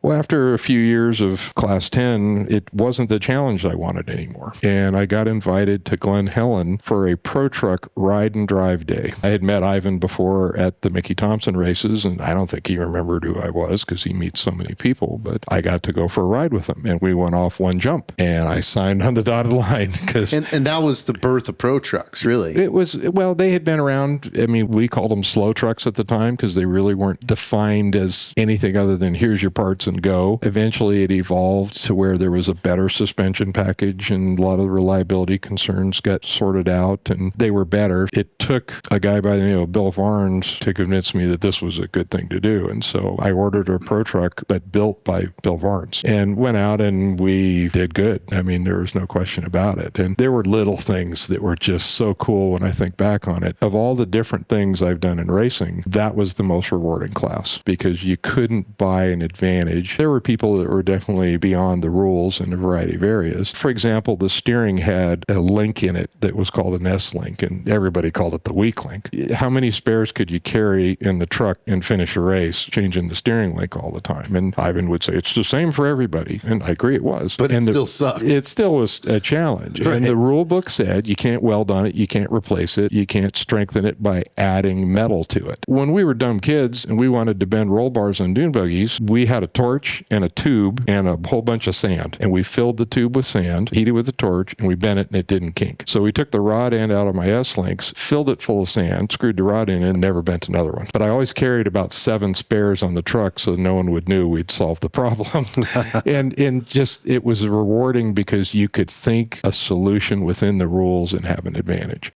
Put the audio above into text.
Well, after a few years of Class 10, it wasn't the challenge I wanted anymore. And I got invited to Glen Helen for a Pro Truck ride and drive day. I had met Ivan before at the Mickey Thompson races, and I don't think he remembered who I was because he meets so many people, but I got to go for a ride with him, and we went off one jump, and I signed on the dotted line. And that was the birth of Pro Trucks, really. It was, well, they had been around. I mean, we called them slow trucks at the time because they really weren't defined as anything other than here's your parts and go. Eventually, it evolved to where there was a better suspension package, and a lot of the reliability concerns got sorted out, and they were better. It took a guy by the name of Bill Varnes to convince me that this was a good thing to do. And so I ordered a Pro Truck, but built by Bill Varnes, and went out and we did good. I mean, there was no question about it. And there were little things that were just so cool when I think back on it. Of all the different things I've done in racing, that was the most rewarding class because you couldn't buy an advantage. There were people that were definitely beyond the rules in a variety of areas. For example, the steering had a link in it that was called an S-link, and everybody called it the weak link. How many spares could you carry in the truck and finish a race changing the steering link all the time? And Ivan would say, it's the same for everybody. And I agree it was. But it still sucked. It still was a challenge. Right. And the rule book said you can't weld on it, you can't replace it, you can't strengthen it by adding metal to it. When we were dumb kids and we wanted to bend roll bars on dune buggies, we had a torch and a tube and a whole bunch of sand. And we filled the tube with sand, heated with the torch, and we bent it and it didn't kink. So we took the rod end out of my S-links, filled it full of sand, screwed the rod in, and never bent another one. But I always carried about 7 spares on the truck so no one would know we'd solved the problem. and just, it was rewarding because you could think a solution within the rules and have an advantage.